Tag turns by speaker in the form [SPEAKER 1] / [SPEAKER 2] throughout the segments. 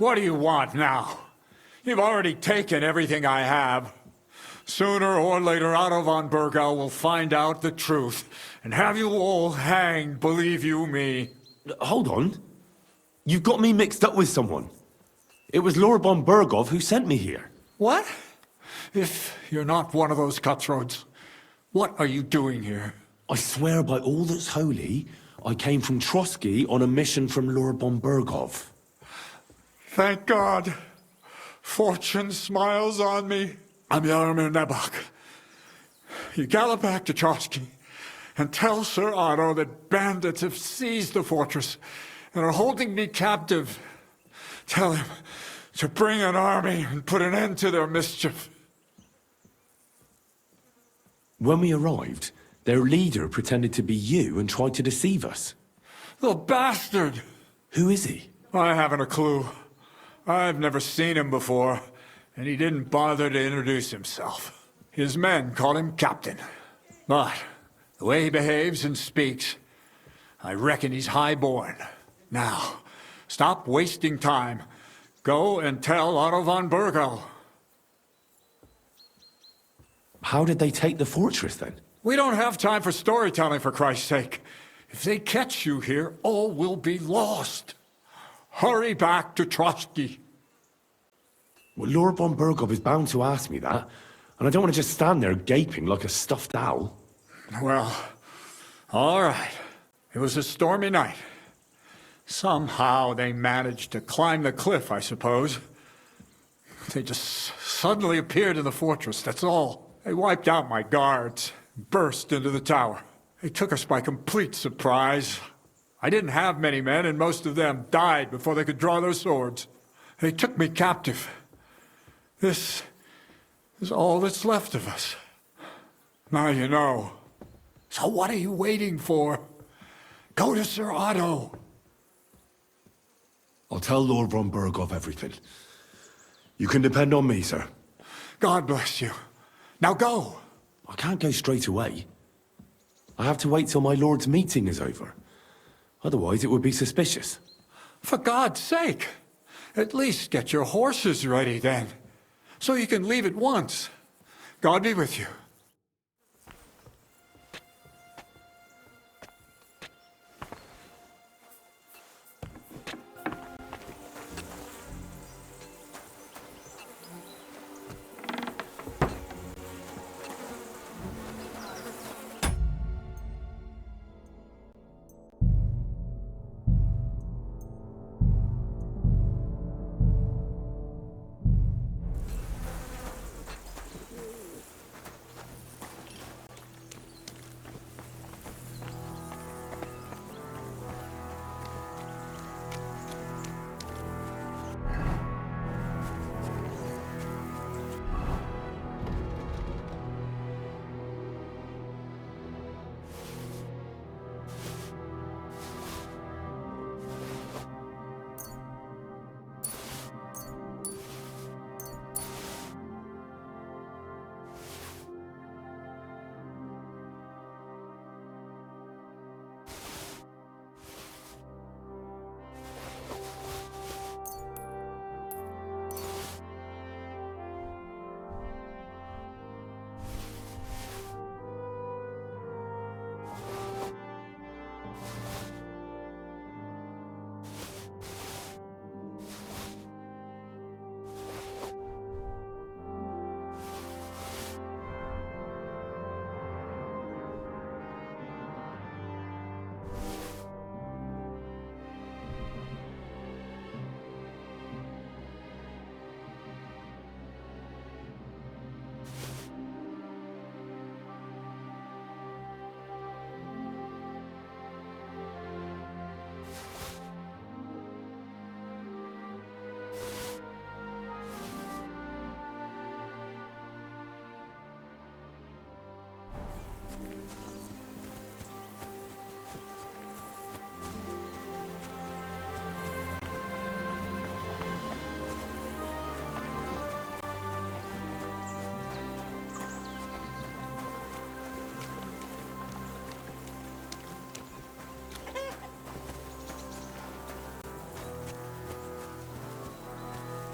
[SPEAKER 1] What do you want now? You've already taken everything I have. Sooner or later, Otto von Bergau will find out the truth and have you all hanged, believe you me.
[SPEAKER 2] Hold on. You've got me mixed up with someone. It was Lord von Bergov who sent me here.
[SPEAKER 1] What? If you're not one of those cutthroats, what are you doing here?
[SPEAKER 2] I swear by all that's holy, I came from Trotsky on a mission from Lord von Bergov.
[SPEAKER 1] Thank God. Fortune smiles on me. I'm Yarmir Nebok. You gallop back to Trotsky and tell Sir Otto that bandits have seized the fortress and are holding me captive. Tell him to bring an army and put an end to their mischief.
[SPEAKER 2] When we arrived, their leader pretended to be you and tried to deceive us.
[SPEAKER 1] The bastard!
[SPEAKER 2] Who is he?
[SPEAKER 1] I haven't a clue. I've never seen him before, and he didn't bother to introduce himself. His men call him Captain. But the way he behaves and speaks, I reckon he's high-born. Now, stop wasting time. Go and tell Otto von Bergau.
[SPEAKER 2] How did they take the fortress, then?
[SPEAKER 1] We don't have time for storytelling, for Christ's sake. If they catch you here, all will be lost. Hurry back to Trotsky.
[SPEAKER 2] Well, Lord von Bergov is bound to ask me that, and I don't want to just stand there gaping like a stuffed owl.
[SPEAKER 1] Well, all right. It was a stormy night. Somehow they managed to climb the cliff, I suppose. They just suddenly appeared in the fortress, that's all. They wiped out my guards, burst into the tower. They took us by complete surprise. I didn't have many men, and most of them died before they could draw their swords. They took me captive. This is all that's left of us. Now you know. So what are you waiting for? Go to Sir Otto.
[SPEAKER 2] I'll tell Lord von Bergov everything. You can depend on me, sir.
[SPEAKER 1] God bless you. Now go.
[SPEAKER 2] I can't go straight away. I have to wait till my lord's meeting is over. Otherwise, it would be suspicious.
[SPEAKER 1] For God's sake, at least get your horses ready then, so you can leave at once. God be with you.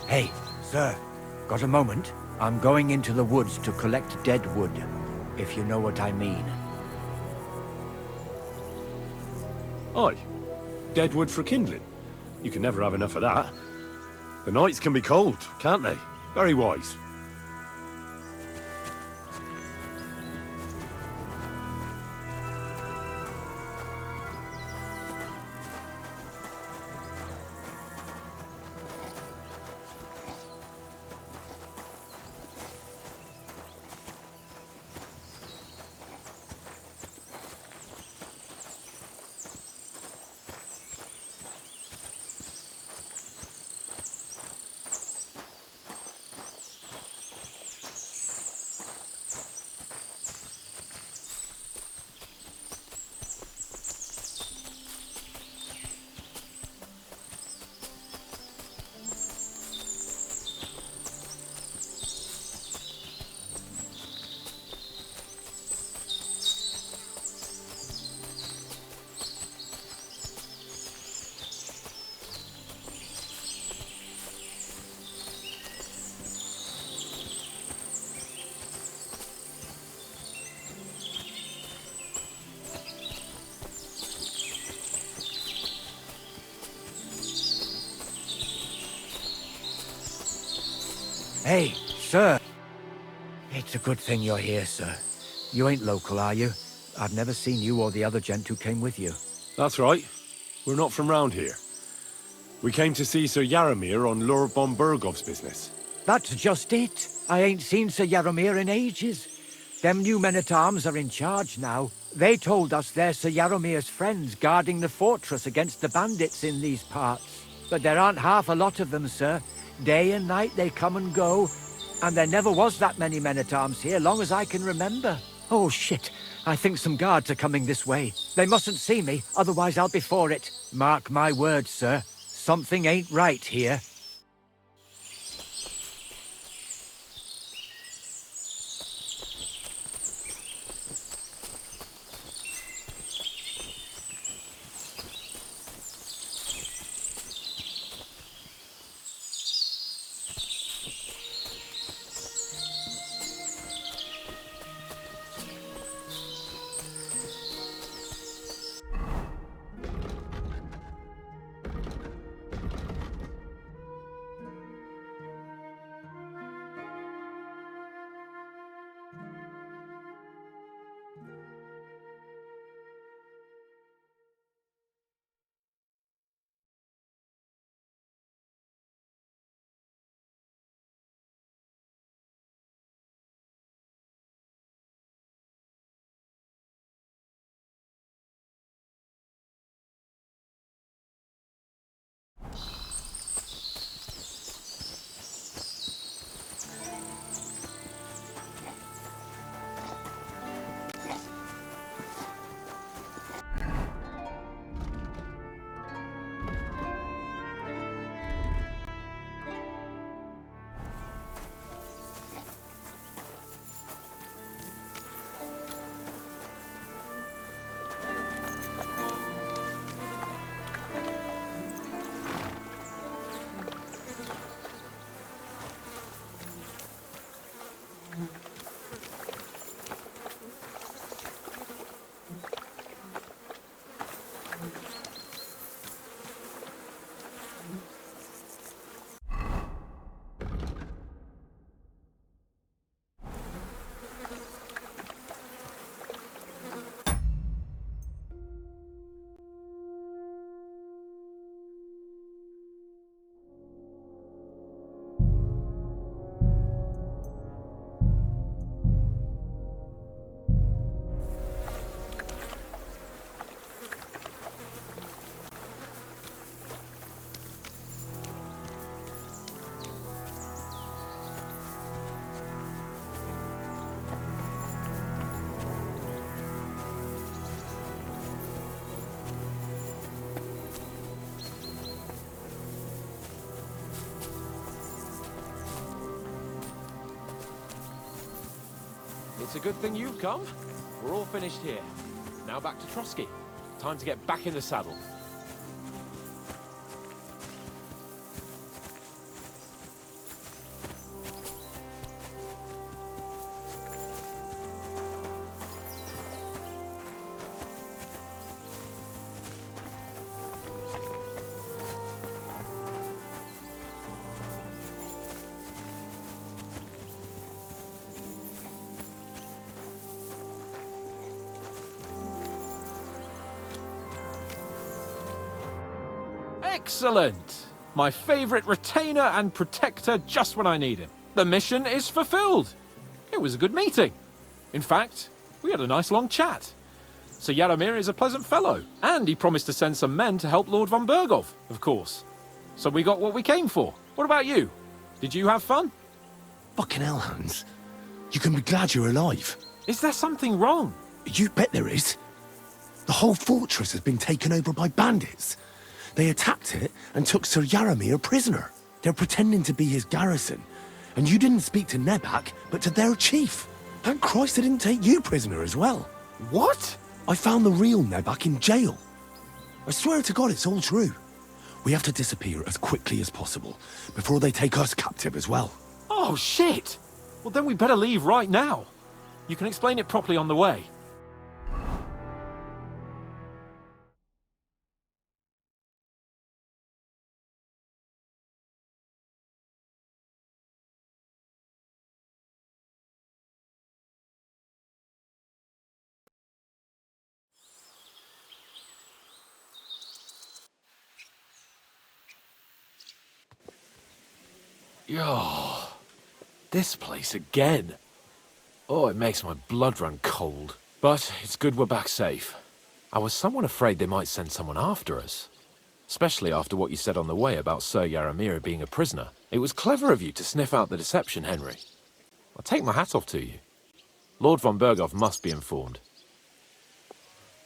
[SPEAKER 3] Hey, sir, got a moment? I'm going into the woods to collect dead wood, if you know what I mean.
[SPEAKER 2] Aye. Dead wood for kindling. You can never have enough of that. The nights can be cold, can't they? Very wise.
[SPEAKER 3] Hey, sir! It's a good thing you're here, sir. You ain't local, are you? I've never seen you or the other gent who came with you.
[SPEAKER 2] That's right. We're not from round here. We came to see Sir Yaramir on Lord von Bergov's business.
[SPEAKER 3] That's just it. I ain't seen Sir Yaromir in ages. Them new men-at-arms are in charge now. They told us they're Sir Yaromir's friends guarding the fortress against the bandits in these parts. But there aren't half a lot of them, sir. Day and night they come and go. And there never was that many men-at-arms here, long as I can remember. Oh, shit. I think some guards are coming this way. They mustn't see me, otherwise I'll be for it. Mark my words, sir. Something ain't right here.
[SPEAKER 4] It's a good thing you've come. We're all finished here. Now back to Trotsky. Time to get back in the saddle. Excellent! My favorite retainer and protector just when I need him. The mission is fulfilled. It was a good meeting. In fact, we had a nice long chat. Sir Yaromir is a pleasant fellow, and he promised to send some men to help Lord von Bergov, of course. So we got what we came for. What about you? Did you have fun?
[SPEAKER 5] Fucking hell, Hans. You can be glad you're alive.
[SPEAKER 4] Is there something wrong?
[SPEAKER 5] You bet there is. The whole fortress has been taken over by bandits. They attacked it and took Sir Yaromir prisoner. They're pretending to be his garrison. And you didn't speak to Nebak, but to their chief. Thank Christ they didn't take you prisoner as well.
[SPEAKER 4] What?
[SPEAKER 5] I found the real Nebak in jail. I swear to God it's all true. We have to disappear as quickly as possible, before they take us captive as well.
[SPEAKER 4] Oh, shit! Well, then we better leave right now. You can explain it properly on the way. Yo, this place again. Oh, it makes my blood run cold. But it's good we're back safe. I was somewhat afraid they might send someone after us. Especially after what you said on the way about Sir Yaromir being a prisoner. It was clever of you to sniff out the deception, Henry. I'll take my hat off to you. Lord von Bergov must be informed.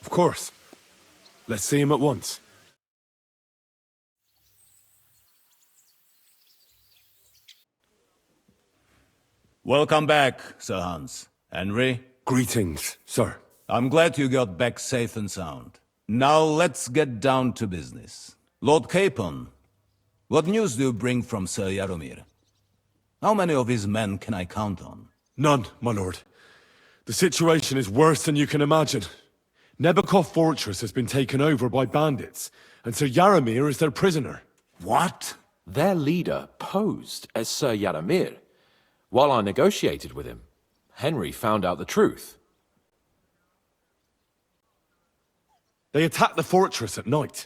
[SPEAKER 2] Of course. Let's see him at once.
[SPEAKER 6] Welcome back, Sir Hans. Henry,
[SPEAKER 2] Greetings, sir.
[SPEAKER 6] I'm glad you got back safe and sound. Now let's get down to business. Lord Capon, what news do you bring from Sir Yaromir? How many of his men can I count on?
[SPEAKER 2] None, my lord. The situation is worse than you can imagine. Nebakov Fortress has been taken over by bandits, and Sir Yaromir is their prisoner.
[SPEAKER 6] What?
[SPEAKER 4] Their leader posed as Sir Yaromir. While I negotiated with him, Henry found out the truth.
[SPEAKER 2] They attacked the fortress at night.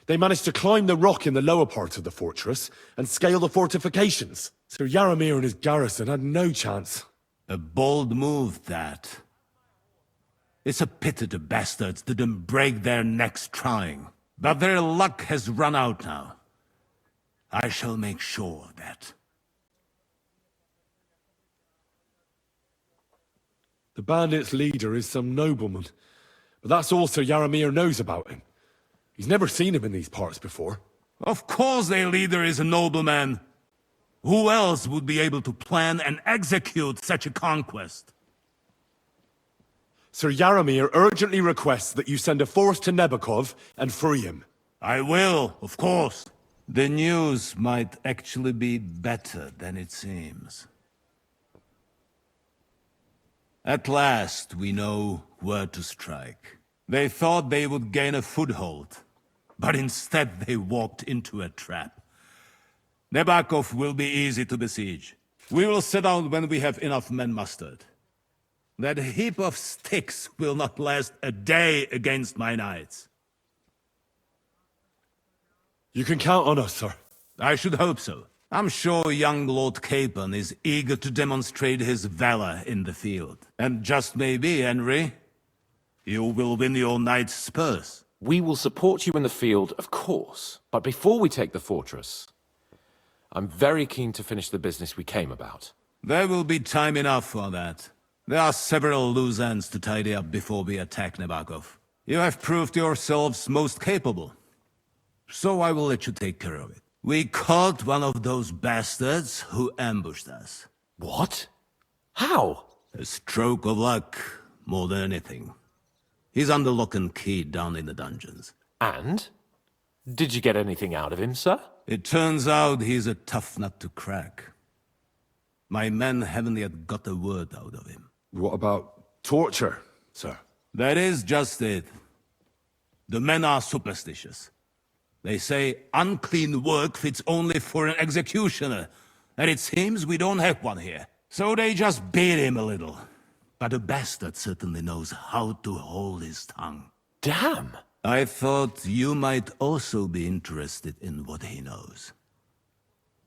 [SPEAKER 2] They managed to climb the rock in the lower part of the fortress and scale the fortifications. Sir Yaromir and his garrison had no chance.
[SPEAKER 6] A bold move, that. It's a pity the bastards didn't break their necks trying. But their luck has run out now. I shall make sure of that.
[SPEAKER 2] The bandits' leader is some nobleman, but that's all Sir Yaromir knows about him. He's never seen him in these parts before.
[SPEAKER 6] Of course their leader is a nobleman. Who else would be able to plan and execute such a conquest?
[SPEAKER 2] Sir Yaromir urgently requests that you send a force to Nebakov and free him.
[SPEAKER 6] I will, of course. The news might actually be better than it seems. At last, we know where to strike. They thought they would gain a foothold, but instead they walked into a trap. Nebakov will be easy to besiege. We will set out when we have enough men mustered. That heap of sticks will not last a day against my knights.
[SPEAKER 2] You can count on us, sir.
[SPEAKER 6] I should hope so. I'm sure young Lord Capon is eager to demonstrate his valor in the field. And just maybe, Henry, you will win your knight's spurs.
[SPEAKER 4] We will support you in the field, of course. But before we take the fortress, I'm very keen to finish the business we came about.
[SPEAKER 6] There will be time enough for that. There are several loose ends to tidy up before we attack Nebakov. You have proved yourselves most capable. So I will let you take care of it. We caught one of those bastards who ambushed us.
[SPEAKER 4] What? How?
[SPEAKER 6] A stroke of luck, more than anything. He's under lock and key down in the dungeons.
[SPEAKER 4] And? Did you get anything out of him, sir?
[SPEAKER 6] It turns out he's a tough nut to crack. My men haven't yet got a word out of him.
[SPEAKER 2] What about torture, sir?
[SPEAKER 6] That is just it. The men are superstitious. They say unclean work fits only for an executioner, and it seems we don't have one here. So they just beat him a little. But the bastard certainly knows how to hold his tongue.
[SPEAKER 4] Damn!
[SPEAKER 6] I thought you might also be interested in what he knows.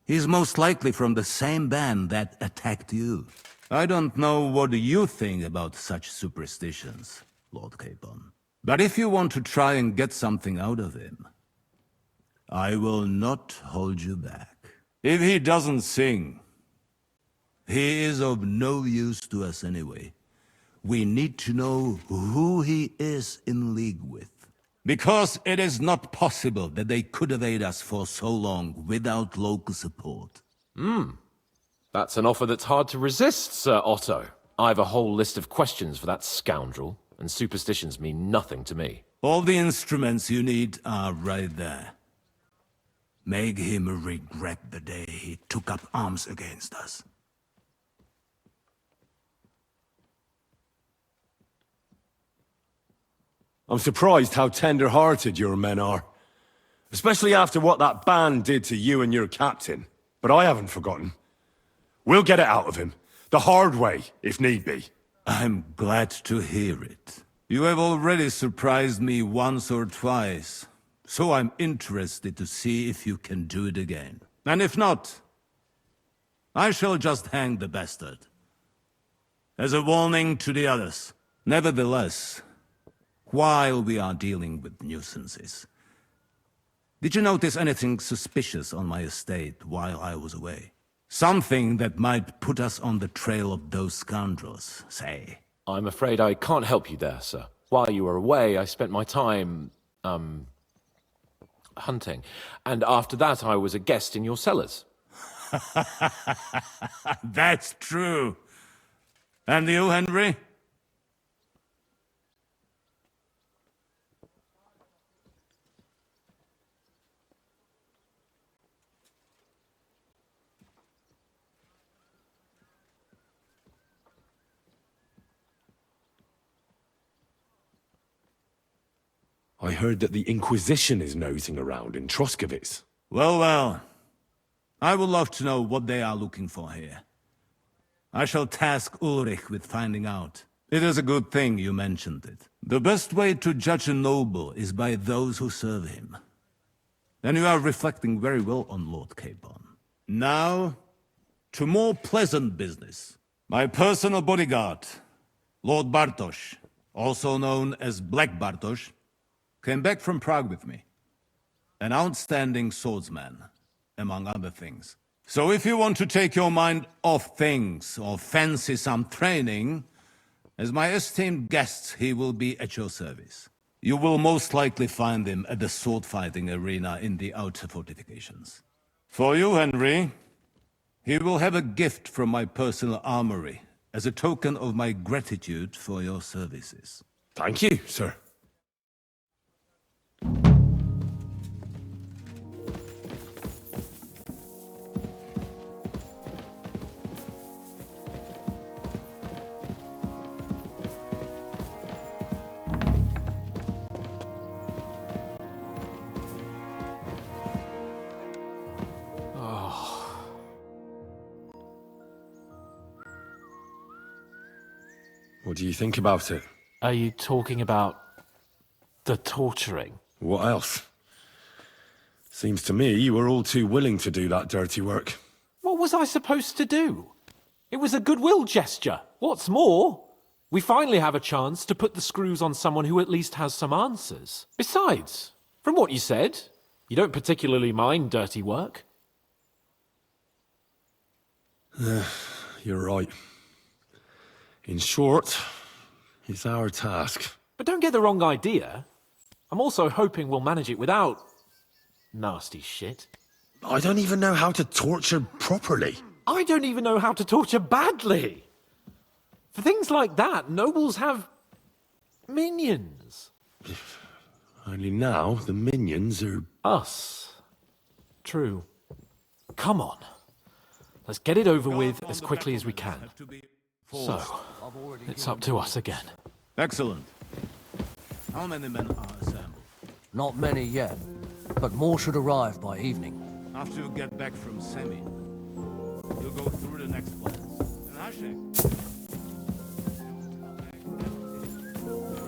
[SPEAKER 6] He's most likely from the same band that attacked you. I don't know what you think about such superstitions, Lord Capon. But if you want to try and get something out of him, I will not hold you back. If he doesn't sing, he is of no use to us anyway. We need to know who he is in league with. Because it is not possible that they could evade us for so long without local support.
[SPEAKER 4] That's an offer that's hard to resist, Sir Otto. I have a whole list of questions for that scoundrel, and superstitions mean nothing to me.
[SPEAKER 6] All the instruments you need are right there. Make him regret the day he took up arms against us.
[SPEAKER 2] I'm surprised how tender-hearted your men are. Especially after what that band did to you and your captain. But I haven't forgotten. We'll get it out of him. The hard way, if need be.
[SPEAKER 6] I'm glad to hear it. You have already surprised me once or twice, so I'm interested to see if you can do it again. And if not, I shall just hang the bastard. As a warning to the others. Nevertheless, while we are dealing with nuisances, did you notice anything suspicious on my estate while I was away? Something that might put us on the trail of those scoundrels, say.
[SPEAKER 4] I'm afraid I can't help you there, sir. While you were away, I spent my time, hunting. And after that, I was a guest in your cellars.
[SPEAKER 6] That's true. And you, Henry?
[SPEAKER 2] I heard that the Inquisition is nosing around in Troskowitz.
[SPEAKER 6] Well, well. I would love to know what they are looking for here. I shall task Ulrich with finding out. It is a good thing you mentioned it. The best way to judge a noble is by those who serve him. And you are reflecting very well on Lord Capon. Now, to more pleasant business. My personal bodyguard, Lord Bartosz, also known as Black Bartosz, came back from Prague with me. An outstanding swordsman, among other things. So if you want to take your mind off things or fancy some training, as my esteemed guest, he will be at your service. You will most likely find him at the sword-fighting arena in the outer fortifications. For you, Henry, he will have a gift from my personal armory as a token of my gratitude for your services.
[SPEAKER 2] Thank you, sir. What do you think about it?
[SPEAKER 4] Are you talking about the torturing?
[SPEAKER 2] What else? Seems to me you were all too willing to do that dirty work.
[SPEAKER 4] What was I supposed to do? It was a goodwill gesture. What's more, we finally have a chance to put the screws on someone who at least has some answers. Besides, from what you said, you don't particularly mind dirty work.
[SPEAKER 2] You're right. In short, it's our task.
[SPEAKER 4] But don't get the wrong idea. I'm also hoping we'll manage it without nasty shit.
[SPEAKER 2] I don't even know how to torture properly.
[SPEAKER 4] I don't even know how to torture badly. For things like that, nobles have minions.
[SPEAKER 2] Only now the minions are...
[SPEAKER 4] Us. True. Come on. Let's get it over with as quickly as we can. So, it's up to us again.
[SPEAKER 6] Excellent. How many men are assembled?
[SPEAKER 7] Not many yet, but more should arrive by evening.
[SPEAKER 6] After you get back from Semi, you'll go through the next plans. And Hashek.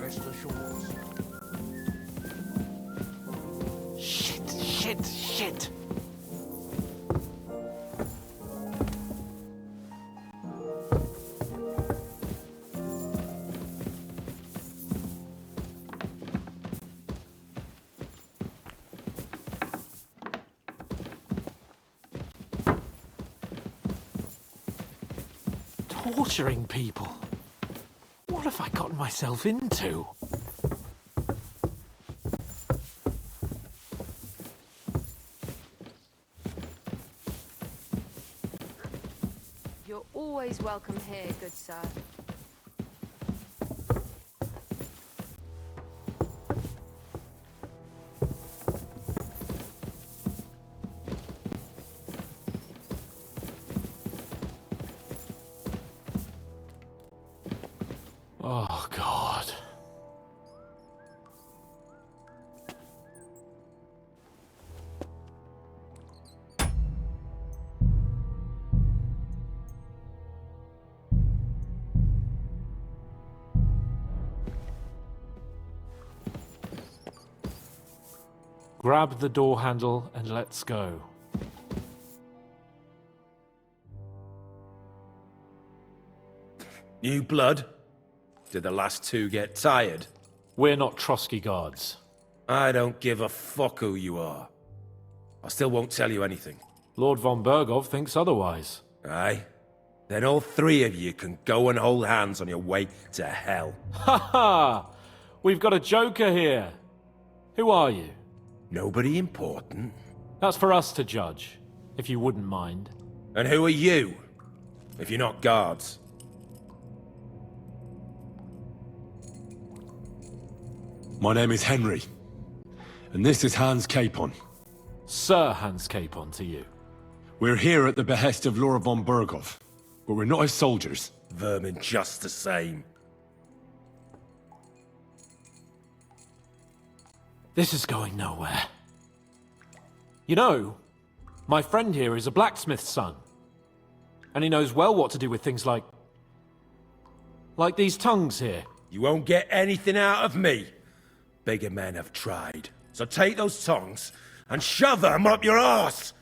[SPEAKER 7] Rest assured.
[SPEAKER 4] shit. Torturing people. What have I gotten myself into?
[SPEAKER 8] You're always welcome here, good sir.
[SPEAKER 4] Oh, God. Grab the door handle and let's go.
[SPEAKER 9] New blood? Did the last two get tired?
[SPEAKER 4] We're not Trotsky guards.
[SPEAKER 9] I don't give a fuck who you are. I still won't tell you anything.
[SPEAKER 4] Lord von Bergov thinks otherwise.
[SPEAKER 9] Aye? Then all three of you can go and hold hands on your way to hell.
[SPEAKER 4] Ha ha! We've got a joker here. Who are you?
[SPEAKER 9] Nobody important.
[SPEAKER 4] That's for us to judge, if you wouldn't mind.
[SPEAKER 9] And who are you? If you're not guards.
[SPEAKER 2] My name is Henry, and this is Hans Capon.
[SPEAKER 4] Sir Hans Capon to you.
[SPEAKER 2] We're here at the behest of Laura von Bergov, but we're not his soldiers.
[SPEAKER 9] Vermin just the same.
[SPEAKER 4] This is going nowhere. You know, my friend here is a blacksmith's son. And he knows well what to do with things like these tongues here.
[SPEAKER 9] You won't get anything out of me. Bigger men have tried. So take those tongs and shove them up your arse,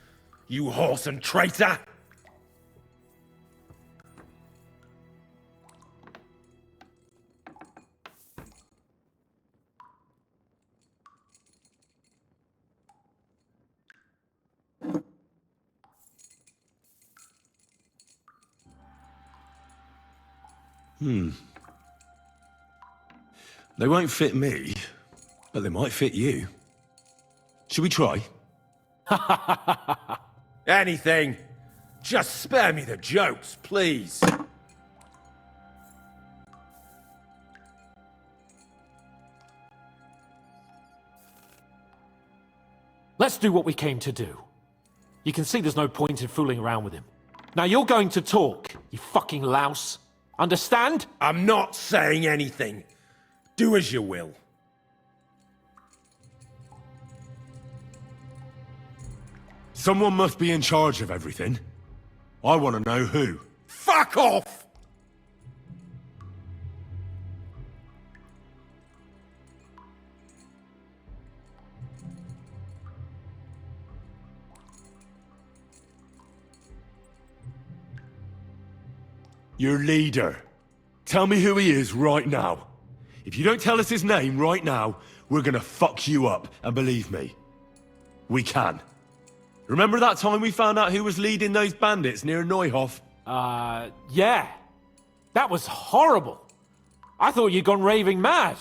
[SPEAKER 9] you horse and traitor!
[SPEAKER 2] They won't fit me, but they might fit you. Should we try?
[SPEAKER 9] Anything. Just spare me the jokes, please.
[SPEAKER 4] Let's do what we came to do. You can see there's no point in fooling around with him. Now you're going to talk, you fucking louse. Understand?
[SPEAKER 9] I'm not saying anything. Do as you will.
[SPEAKER 2] Someone must be in charge of everything. I want to know who.
[SPEAKER 9] Fuck off!
[SPEAKER 2] Your leader. Tell me who he is right now. If you don't tell us his name right now, we're gonna fuck you up, and believe me, we can. Remember that time we found out who was leading those bandits near Neuhof?
[SPEAKER 4] Yeah. That was horrible. I thought you'd gone raving mad.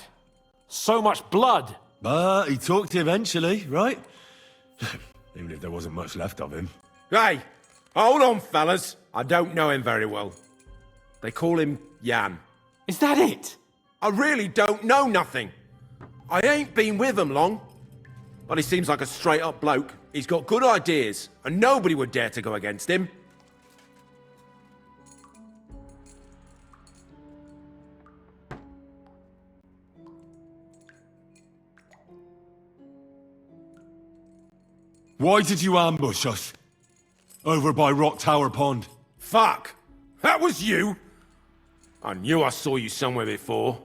[SPEAKER 4] So much blood.
[SPEAKER 2] But he talked eventually, right? Even if there wasn't much left of him.
[SPEAKER 9] Hey, hold on, fellas. I don't know him very well. They call him Jan.
[SPEAKER 4] Is that it?
[SPEAKER 9] I really don't know nothing. I ain't been with him long. But he seems like a straight-up bloke. He's got good ideas, and nobody would dare to go against him.
[SPEAKER 2] Why did you ambush us? Over by Rock Tower Pond.
[SPEAKER 9] Fuck! That was you! I knew I saw you somewhere before,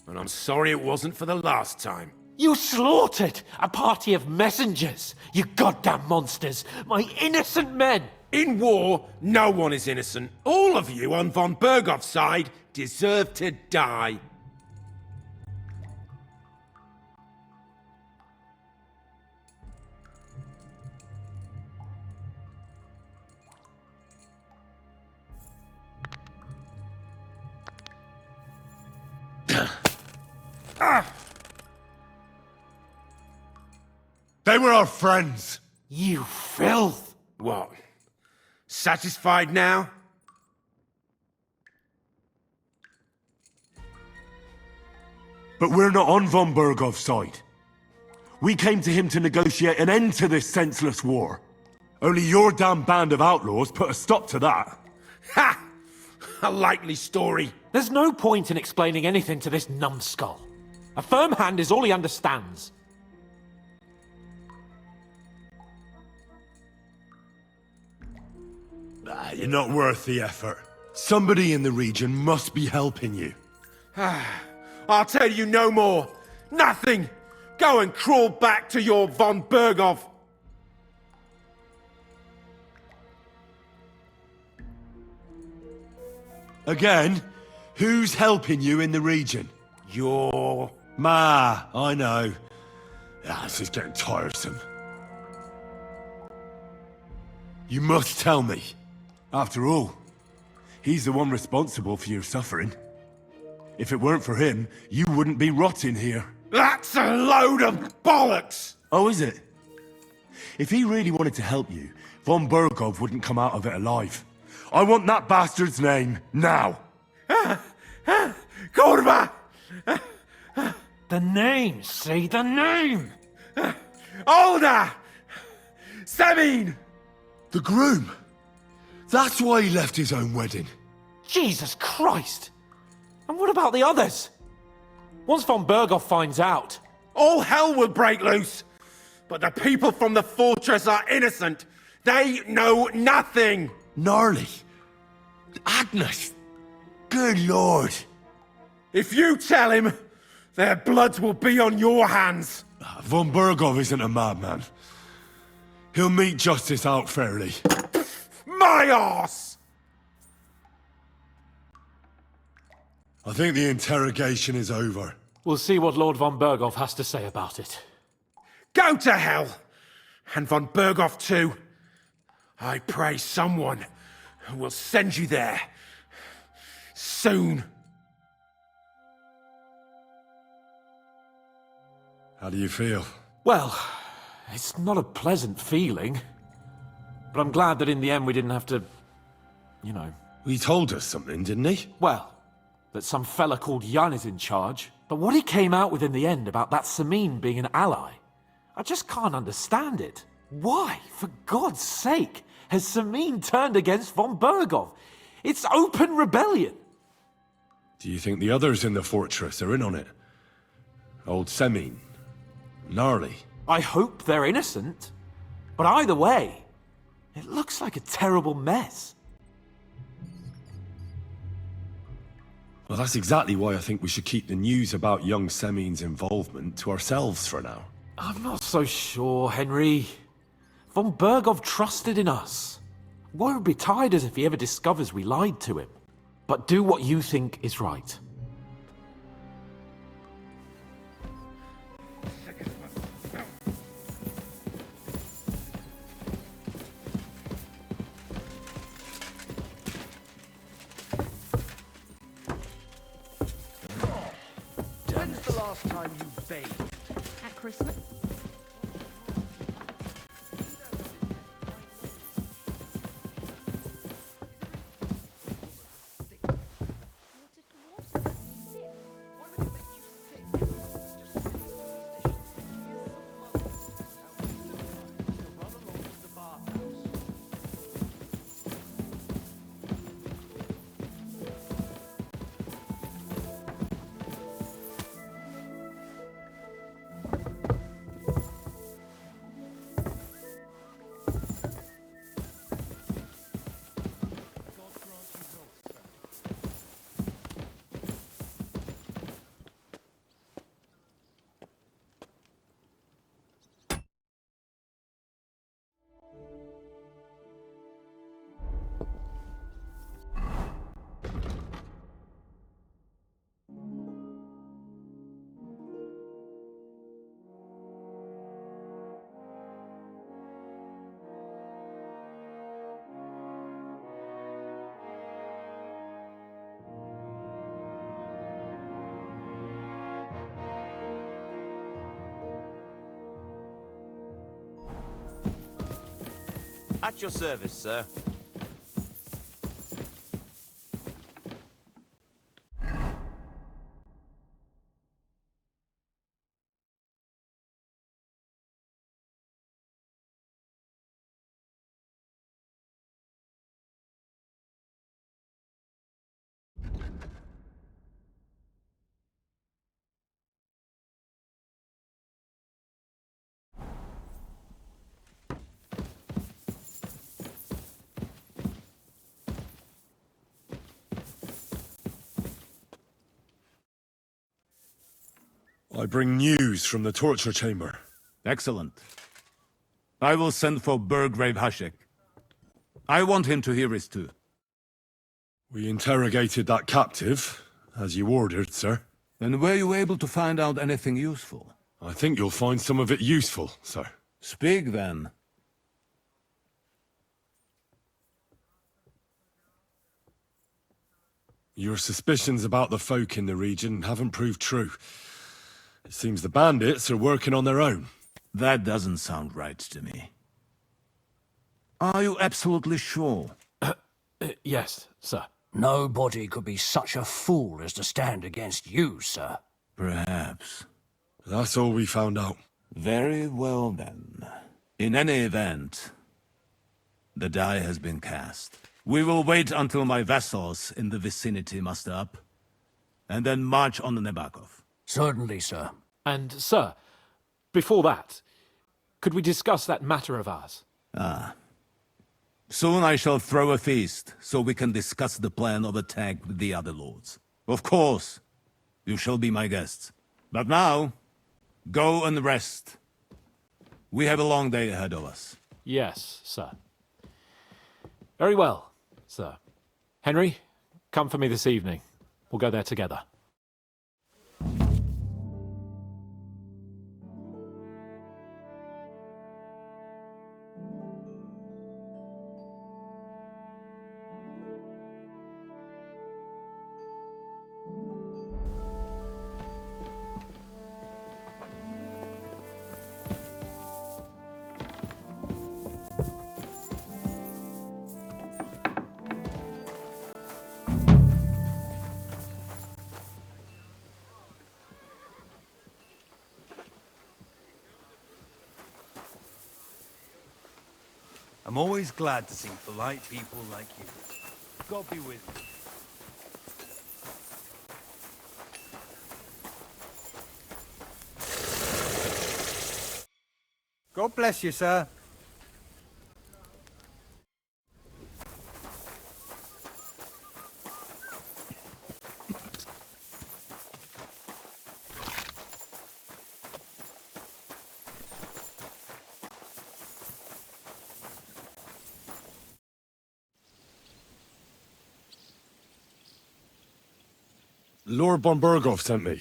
[SPEAKER 9] and I'm sorry it wasn't for the last time.
[SPEAKER 4] You slaughtered a party of messengers, you goddamn monsters! My innocent men!
[SPEAKER 9] In war, no one is innocent. All of you on von Bergov's side deserve to die.
[SPEAKER 2] They were our friends.
[SPEAKER 4] You filth!
[SPEAKER 9] What? Satisfied now?
[SPEAKER 2] But we're not on von Bergov's side. We came to him to negotiate an end to this senseless war. Only your damn band of outlaws put a stop to that.
[SPEAKER 9] Ha! A likely story.
[SPEAKER 4] There's no point in explaining anything to this numbskull. A firm hand is all he understands.
[SPEAKER 2] You're not worth the effort. Somebody in the region must be helping you.
[SPEAKER 9] I'll tell you no more. Nothing. Go and crawl back to your von Bergov.
[SPEAKER 2] Again? Who's helping you in the region?
[SPEAKER 9] Your...
[SPEAKER 2] Ma, I know. This is getting tiresome. You must tell me. After all, he's the one responsible for your suffering. If it weren't for him, you wouldn't be rotting here.
[SPEAKER 9] That's a load of bollocks!
[SPEAKER 2] Oh, is it? If he really wanted to help you, von Bergov wouldn't come out of it alive. I want that bastard's name, now!
[SPEAKER 9] Kurva!
[SPEAKER 4] The name, see the name!
[SPEAKER 9] Olda! Sabine!
[SPEAKER 2] The groom! That's why he left his own wedding.
[SPEAKER 4] Jesus Christ! And what about the others? Once von Bergov finds out...
[SPEAKER 9] All hell will break loose! But the people from the fortress are innocent! They know nothing!
[SPEAKER 2] Gnarly. Agnes. Good lord.
[SPEAKER 9] If you tell him, their blood will be on your hands!
[SPEAKER 2] Von Bergov isn't a madman. He'll meet justice out fairly.
[SPEAKER 9] My arse!
[SPEAKER 2] I think the interrogation is over.
[SPEAKER 4] We'll see what Lord von Bergov has to say about it.
[SPEAKER 9] Go to hell! And von Bergov too. I pray someone will send you there. Soon.
[SPEAKER 2] How do you feel?
[SPEAKER 4] Well, it's not a pleasant feeling. But I'm glad that in the end we didn't have to... you know...
[SPEAKER 2] He told us something, didn't he?
[SPEAKER 4] Well, that some fella called Jan is in charge. But what he came out with in the end about that Samin being an ally, I just can't understand it. Why, for God's sake, has Samin turned against von Bergov? It's open rebellion.
[SPEAKER 2] Do you think the others in the fortress are in on it? Old Semin? Gnarly?
[SPEAKER 4] I hope they're innocent. But either way, it looks like a terrible mess.
[SPEAKER 2] Well, that's exactly why I think we should keep the news about young Semin's involvement to ourselves for now.
[SPEAKER 4] I'm not so sure, Henry. Von Bergov trusted in us. Woe betide us if he ever discovers we lied to him. But do what you think is right.
[SPEAKER 3] When's the last time you bathed?
[SPEAKER 8] At Christmas.
[SPEAKER 10] At your service, sir.
[SPEAKER 2] I bring news from the torture chamber.
[SPEAKER 6] Excellent. I will send for Burgrave Hashek. I want him to hear it too.
[SPEAKER 2] We interrogated that captive, as you ordered, sir.
[SPEAKER 6] And were you able to find out anything useful?
[SPEAKER 2] I think you'll find some of it useful, sir.
[SPEAKER 6] Speak then.
[SPEAKER 2] Your suspicions about the folk in the region haven't proved true. It seems the bandits are working on their own.
[SPEAKER 6] That doesn't sound right to me. Are you absolutely sure?
[SPEAKER 4] Yes, sir.
[SPEAKER 7] Nobody could be such a fool as to stand against you, sir.
[SPEAKER 6] Perhaps.
[SPEAKER 2] That's all we found out.
[SPEAKER 6] Very well then. In any event, the die has been cast. We will wait until my vassals in the vicinity muster up, and then march on the Nebakov.
[SPEAKER 7] Certainly, sir.
[SPEAKER 4] And, sir, before that, could we discuss that matter of ours?
[SPEAKER 6] Soon I shall throw a feast, so we can discuss the plan of attack with the other lords. Of course, you shall be my guests. But now, go and rest. We have a long day ahead of us.
[SPEAKER 4] Yes, sir. Very well, sir. Henry, come for me this evening. We'll go there together.
[SPEAKER 11] I'm always glad to see polite people like you. God be with you.
[SPEAKER 3] God bless you, sir.
[SPEAKER 2] Lord von Berghoff sent me.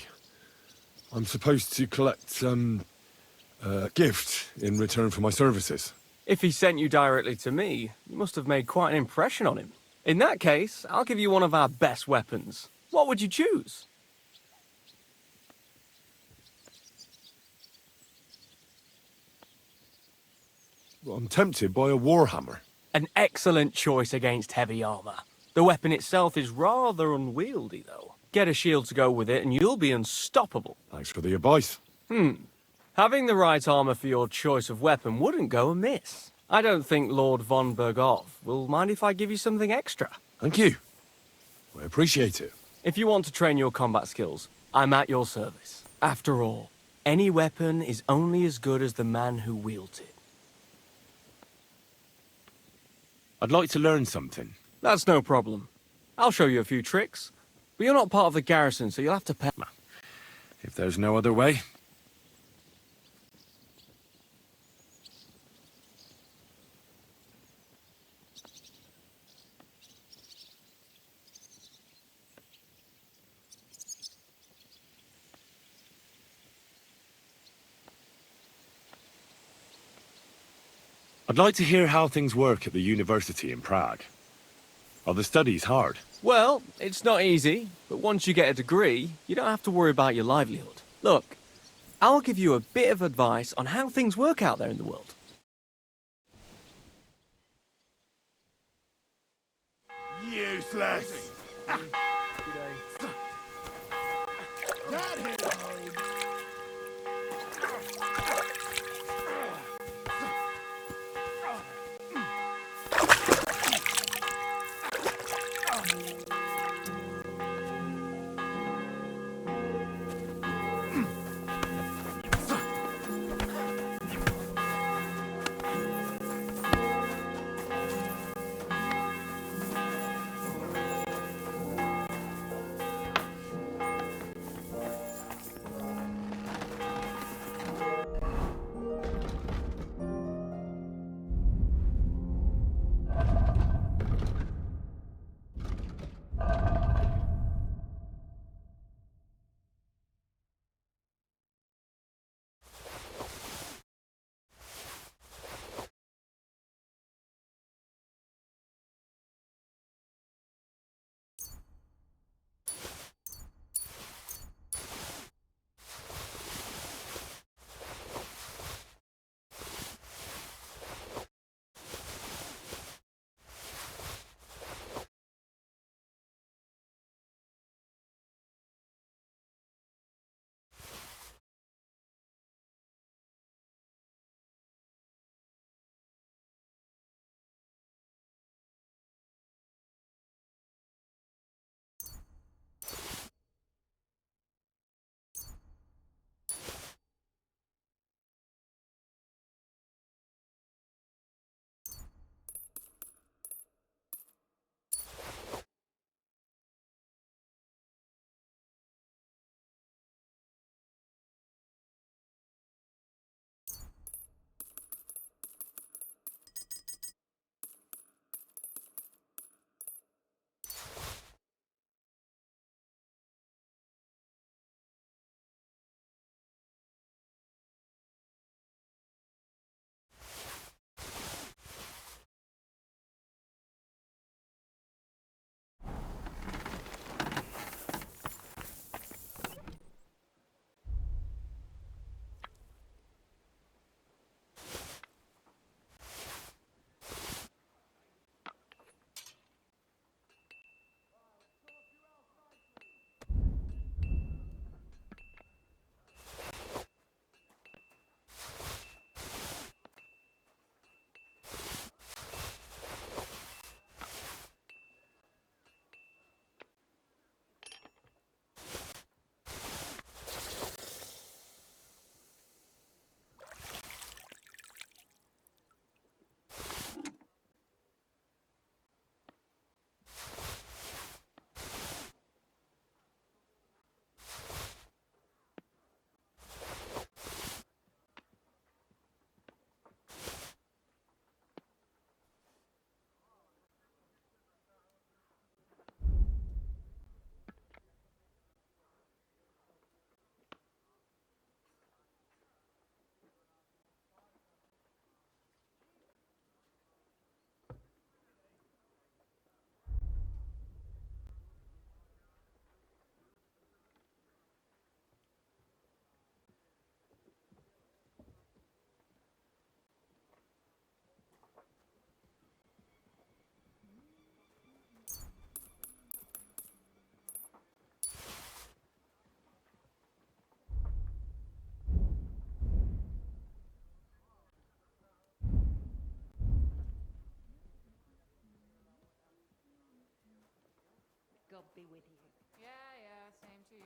[SPEAKER 2] I'm supposed to collect, a gift in return for my services.
[SPEAKER 12] If he sent you directly to me, you must have made quite an impression on him. In that case, I'll give you one of our best weapons. What would you choose?
[SPEAKER 2] Well, I'm tempted by a warhammer.
[SPEAKER 12] An excellent choice against heavy armor. The weapon itself is rather unwieldy, though. Get a shield to go with it, and you'll be unstoppable.
[SPEAKER 2] Thanks for the advice.
[SPEAKER 12] Having the right armor for your choice of weapon wouldn't go amiss. I don't think Lord von Berghoff will mind if I give you something extra.
[SPEAKER 2] Thank you. I appreciate it.
[SPEAKER 12] If you want to train your combat skills, I'm at your service. After all, any weapon is only as good as the man who wields it.
[SPEAKER 2] I'd like to learn something.
[SPEAKER 12] That's no problem. I'll show you a few tricks. But you're not part of the garrison, so you'll have to pay.
[SPEAKER 2] If there's no other way. I'd like to hear how things work at the university in Prague. Are the studies hard?
[SPEAKER 12] Well, it's not easy, but once you get a degree, you don't have to worry about your livelihood. Look, I'll give you a bit of advice on how things work out there in the world.
[SPEAKER 5] useless! That hit home!
[SPEAKER 8] God be with you.
[SPEAKER 10] Yeah, same to you.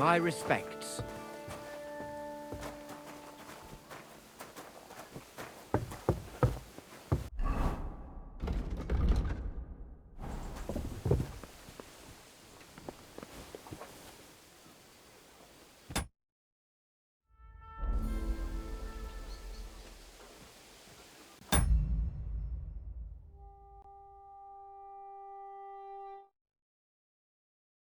[SPEAKER 3] My respects.